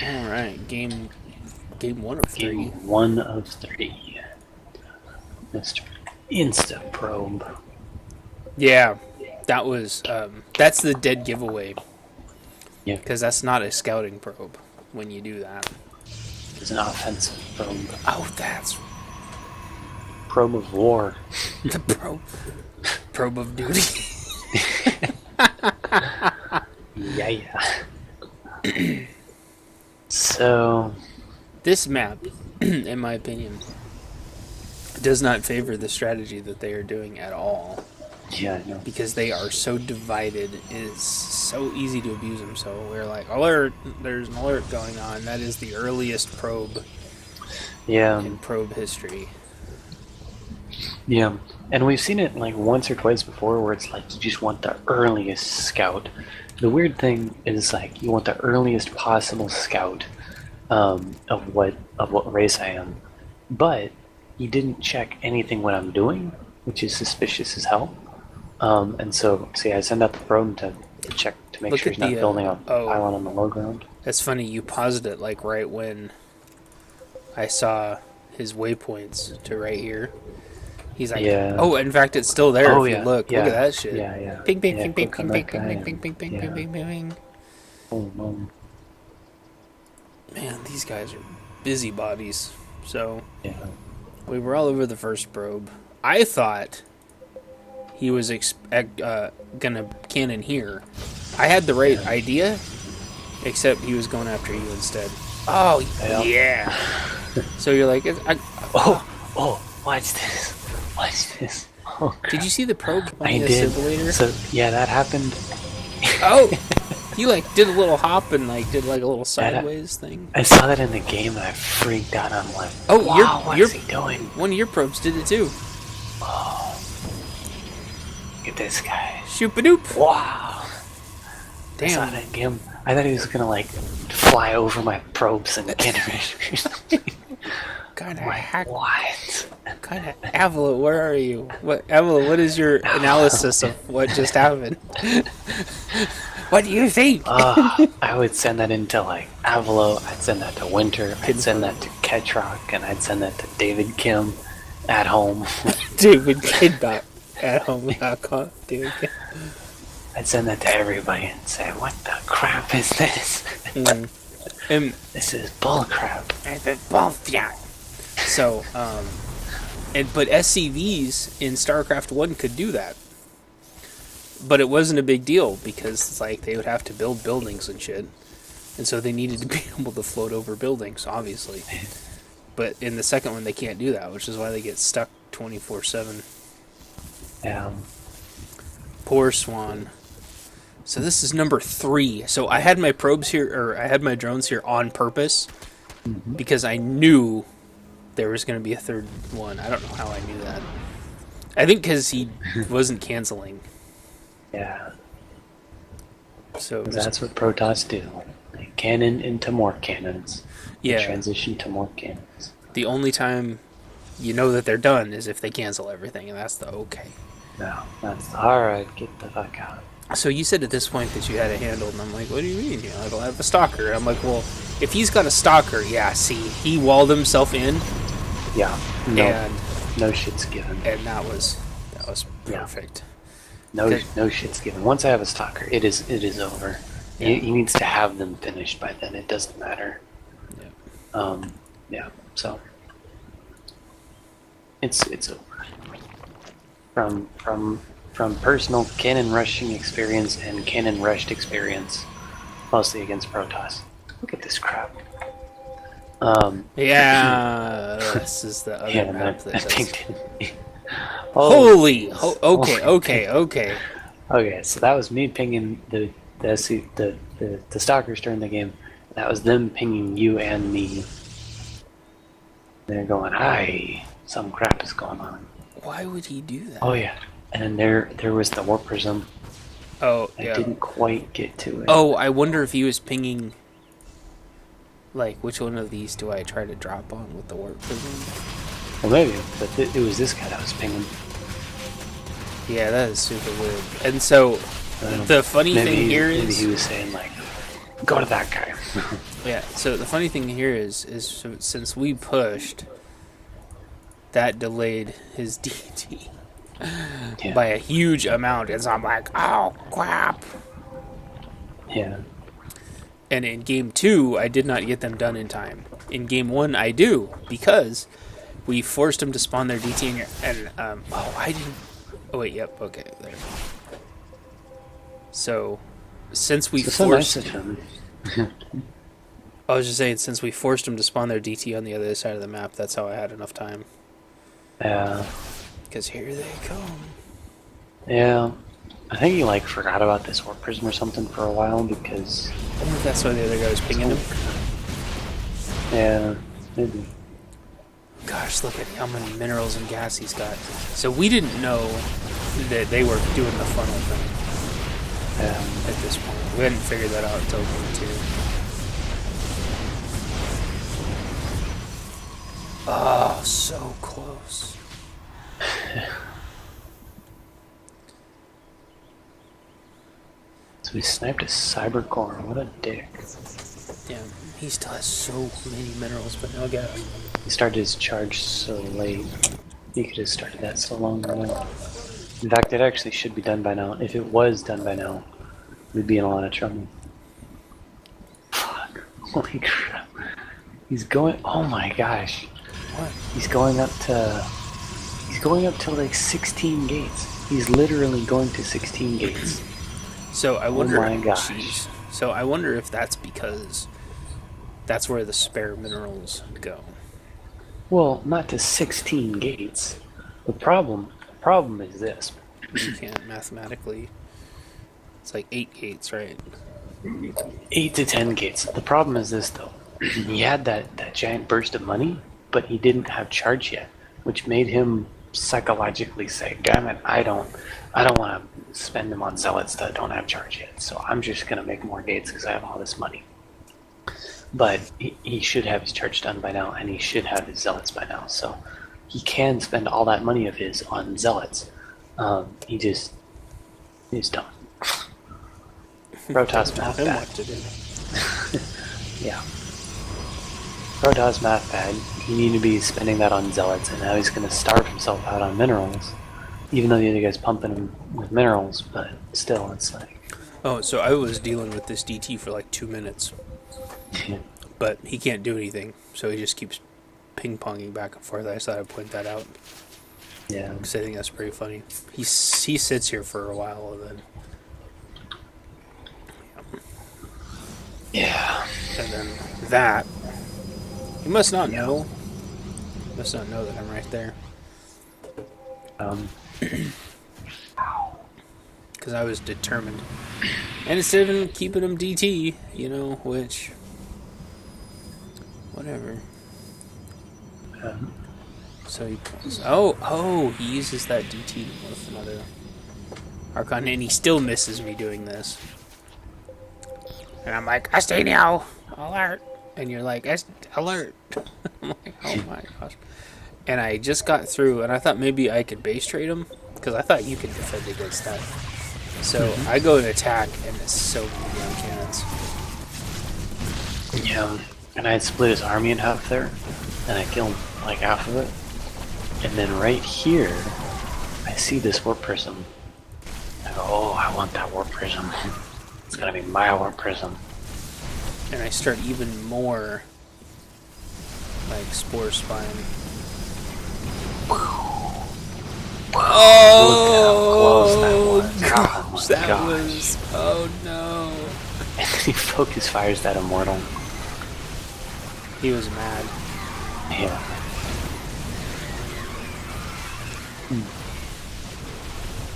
All right, game one of three. Game 1 of 3. Mr. Insta Probe. Yeah, that was that's the dead giveaway Yeah, because that's not a scouting probe when you do that. it's an offensive probe. Oh, that's Probe of war. the probe of duty. Yeah. So, This map, in my opinion, does not favor the strategy that they are doing at all yeah, I know. because they are so divided. It is so easy to abuse them. So we're like, alert! There's an alert going on. That is the earliest probe Yeah, in probe history. yeah. And we've seen it like once or twice before where it's like you just want the earliest scout. The weird thing is like you want the earliest possible scout of what race I am, but you didn't check anything what I'm doing, which is suspicious as hell. And so, see, I send out the probe to check to make Look sure at he's not the building a oh, pylon on the low ground. that's funny. You paused it like right when I saw his waypoints to right here. He's like, Yeah. oh, in fact, it's still there Oh if you yeah. look. Yeah. Look at that shit. Yeah. Ping, ping, Yeah, ping, ping, click on ping, ping, that ping, guy ping, ping, ping, ping, yeah. ping, ping, ping. Boom. Man, these guys are busybodies. So Yeah. we were all over the first probe. I thought he was gonna cannon here. I had the right idea, except he was going after you instead. Oh yeah. So you're like, Oh, watch this. Oh, crap. did you see the probe on I the did. simulator? So yeah, that happened. Oh, you like did a little hop and like did like a little sideways thing. I saw that in the game and I freaked out. I'm like, Oh, wow, what is he doing? One of your probes did it too. Look at this guy. Shoop-a-doop. Wow. I saw Damn. that game. I thought he was gonna like fly over my probes and get rid of me. Kind of hack. What? Kind of Avila, where are you? What Avila? What is your analysis of what just happened? What do you think? I would send that into like Avalo. I'd send that to Winter. I'd send that to Ketrock, and I'd send that to David Kim at home. David Kidbot at home.com. David Kid. I'd send that to everybody and say, "What the crap is this? And This is bull crap." so, but SCVs in StarCraft 1 could do that. But it wasn't a big deal because it's like they would have to build buildings and shit. And so they needed to be able to float over buildings, obviously. But in the second one, they can't do that, which is why they get stuck 24/7. Poor Swan. So this is number 3. So I had my probes here, or I had my drones here on purpose because I knew there was going to be a third one. I don't know how I knew that. I think because he wasn't canceling. Yeah. So That's what Protoss do. They cannon into more cannons. yeah, They transition to more cannons. the only time you know that they're done is if they cancel everything, and that's the okay. No, that's alright, get the fuck out. So you said at this point that you had a handle, and I'm like, what do you mean? Like, I have a stalker. And I'm like, well, if he's got a stalker, yeah, see, he walled himself in, Yeah. and No shit's given. that was perfect. No shit's given. Once I have a stalker, it is over. Yeah. He needs to have them finished by then. It doesn't matter. Yeah. So it's over. From personal cannon rushing experience and cannon rushed experience, mostly against Protoss. Look at this crap. Yeah, this is the other map that does. pinged. Okay. Okay, so that was me pinging the stalkers during the game. That was them pinging you and me. They're going, "Hi, some crap is going on." Why would he do that? Oh yeah, and then there was the warp prism. Oh, I yeah. didn't quite get to it. Oh, I wonder if he was pinging. Like, which one of these do I try to drop on with the warp prism? Well, maybe, but it was this guy that was pinging. Yeah, that is super weird. And so, the funny thing here maybe is, he was saying like, Go to that guy. Yeah, so the funny thing here is so since we pushed, that delayed his DT Yeah. by a huge amount. And so I'm like, oh, crap. Yeah. And in game 2, I did not get them done in time. In game 1, I do, because we forced them to spawn their DT I didn't... Oh, wait, yep, okay, there. So, since we forced... Nice of him. I was just saying, since we forced them to spawn their DT on the other side of the map, that's how I had enough time. Yeah. Because here they come. Yeah. I think he like forgot about this warp prism or something for a while because... I wonder if that's why the other guy was pinging him. Yeah, maybe. Gosh, look at how many minerals and gas he's got. So we didn't know that they were doing the funnel thing at this point. We hadn't figured that out until game 2. Oh, so close. So he sniped a cyber core. What a dick. Yeah, he still has so many minerals, but no gas. He started his charge so late. He could have started that so long ago. In fact, it actually should be done by now. If it was done by now, we'd be in a lot of trouble. Fuck. Holy crap. He's going... Oh my gosh. What? He's going up to... He's going up to like 16 gates. He's literally going to 16 gates. So I wonder... Oh my gosh. Geez. So I wonder if that's because that's where the spare minerals go. Well, not to 16 gates. The problem is this. You can't mathematically... It's like 8 gates, right? 8 to 10 gates. The problem is this, though. He had that giant burst of money, but he didn't have charge yet, which made him psychologically say, damn it, I don't want to spend them on zealots that don't have charge yet, so I'm just going to make more gates because I have all this money. But he should have his charge done by now, and he should have his zealots by now, so he can spend all that money of his on zealots. He's dumb. Protoss math bad. Yeah. Protoss math bad. He needed to be spending that on zealots, and now he's going to starve himself out on minerals. Even though the other guy's pumping him with minerals, but still, it's like... Oh, so I was dealing with this DT for like 2 minutes. But he can't do anything, so he just keeps ping-ponging back and forth. I just thought I'd point that out. Yeah. Because I think that's pretty funny. He sits here for a while, and then... Yeah. And then that... He must not know. He must not know that I'm right there. Because I was determined. And instead of him keeping him DT, you know, which... Whatever. So he pulls... Oh, he uses that DT with another Archon, and he still misses me doing this. And I'm like, Astenia, alert! And you're like, alert! I'm like, oh my gosh. And I just got through, and I thought maybe I could base trade him, because I thought you could defend against that. So I go and attack, and it's so many damn cannons. Yeah. And I had split his army in half there, and I killed like half of it. And then right here, I see this warp prism. I go, oh, I want that warp prism. It's gonna be my warp prism. And I start even more like spore spine. Oh, look how close that was. that was... Oh no. And he focus fires that immortal. He was mad. Yeah.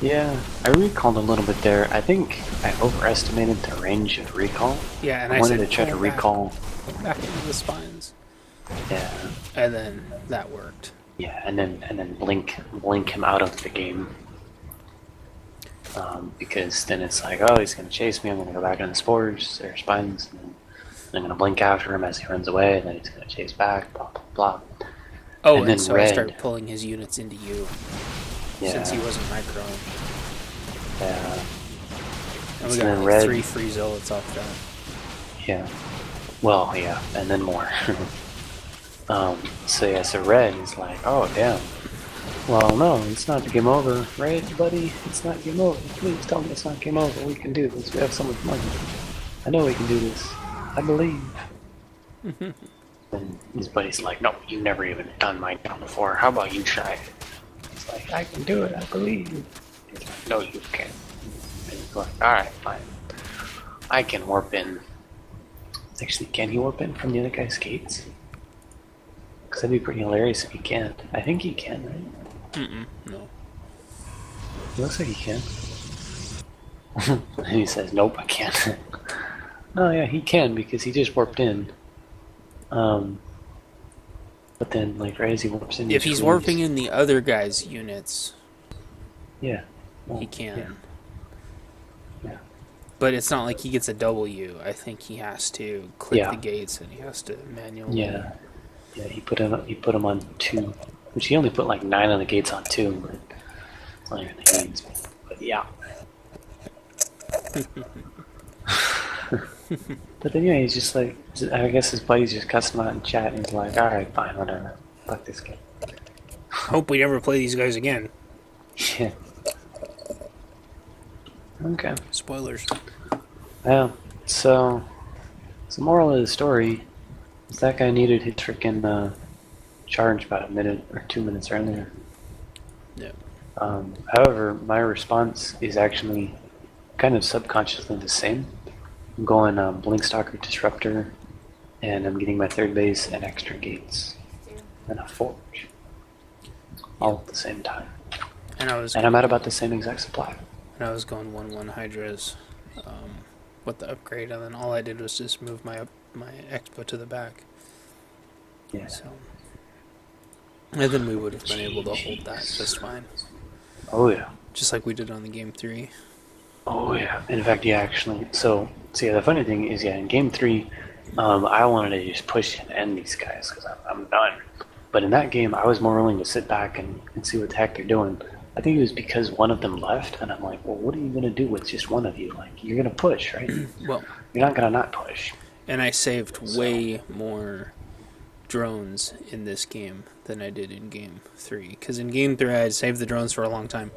Yeah, I recalled a little bit there. I think I overestimated the range of recall. Yeah, and I I wanted said, to try to recall. back into the spines. Yeah. And then that worked. Yeah, and then blink him out of the game. Because then it's like, oh, he's gonna chase me. I'm gonna go back in the spores or spines, and then I'm gonna blink after him as he runs away, and then he's gonna chase back. Blah blah blah. Oh, and then so red. I started pulling his units into you. Yeah. Since he wasn't micro. Yeah. And we So got then like red. 3 free zealots off that. Yeah. Well, yeah, and then more. So yeah, so Red is like, oh damn. Well, no, it's not game over. Red, buddy, it's not game over. Please tell me it's not game over. We can do this. We have so much money. I know we can do this. I believe. And his buddy's like, no, you've never even done my town before. How about you try it? He's like, I can do it. I believe. He's like, no, you can't. And he's like, alright, fine. I can warp in. Actually, can he warp in from the other guy's gates? Because that'd be pretty hilarious if he can't. I think he can, right? No. It looks like he can. And he says, nope, I can't. Oh yeah, he can because he just warped in. But then, like, right as he warps in... If he's warping in the other guy's units... Yeah. Well, he can. Yeah. But it's not like he gets a W. I think he has to click the gates and he has to manually... Yeah. Yeah, he put him on 2. Which he only put like 9 on the gates on 2, but it's not even the gates. But yeah. But then yeah, he's just like, I guess his buddies just cussed him out in chat, and he's like, alright, fine, whatever. Fuck this game. Hope we never play these guys again. Yeah. Okay. Spoilers. Yeah. So the moral of the story is that guy needed his freaking charge about a minute or 2 minutes earlier. Yeah. However, my response is actually kind of subconsciously the same. I'm going Blinkstalker Disruptor, and I'm getting my third base and extra gates, and a forge, all at the same time. And I'm at about the same exact supply. And I was going 1-1 Hydras with the upgrade, and then all I did was just move my expo to the back. Yeah. So, and then we would have been able to hold that just fine. Oh yeah. Just like we did on the game 3. Oh yeah. In fact, yeah, actually. So yeah, the funny thing is, yeah, in game 3, I wanted to just push and end these guys because I'm done. But in that game, I was more willing to sit back and see what the heck they're doing. I think it was because one of them left, and I'm like, well, what are you going to do with just one of you? Like, you're going to push, right? Well, you're not going to not push. And I saved way more drones in this game than I did in game 3. Because in game 3, I had saved the drones for a long time.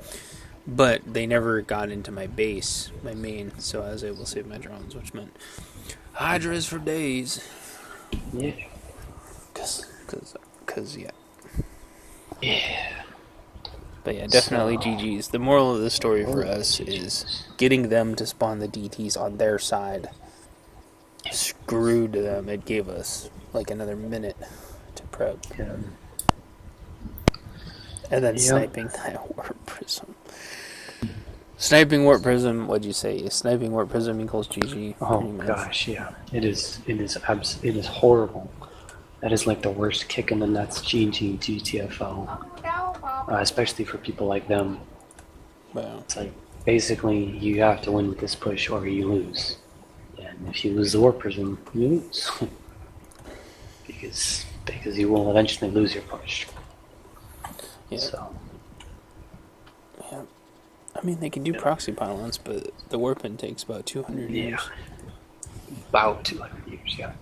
But they never got into my base, my main, so I was able to save my drones, which meant Hydras for days. Yeah. Cause yeah. Yeah. But yeah, definitely GG's. The moral of the story for us is getting them to spawn the DTs on their side screwed them. It gave us like another minute to prep. Yeah. And then sniping that warp prism. Sniping warp prism, what'd you say? Sniping warp prism equals GG. Oh gosh, yeah. It is horrible. That is like the worst kick in the nuts GG GTFO. Especially for people like them. Wow. It's like, basically, you have to win with this push or you lose. And if you lose the warp prism, you lose. because you will eventually lose your push. Yeah. So. Yeah. I mean, they can do proxy pylons, but the warping takes about 200 years. About 200 years, yeah.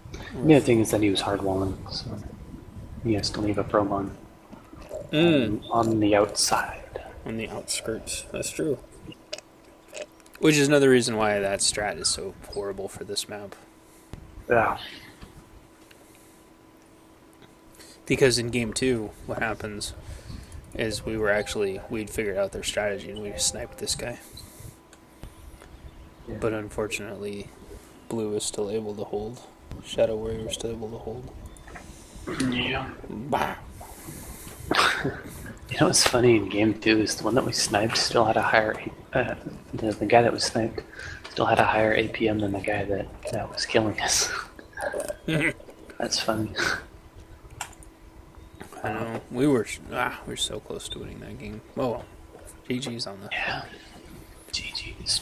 The other thing is that he was hardwalling, so he has to leave a probe on the outside. On the outskirts, that's true. Which is another reason why that strat is so horrible for this map. Yeah. Because in game 2, what happens is we'd figured out their strategy and we sniped this guy. Yeah. But unfortunately, Blue is still able to hold. Shadow Warrior is still able to hold. Yeah. Bah. You know what's funny in game 2 is the one that we sniped still had a higher the guy that was sniped still had a higher APM than the guy that was killing us. That's funny. I know. We were so close to winning that game. Oh well. GG's on the GG's.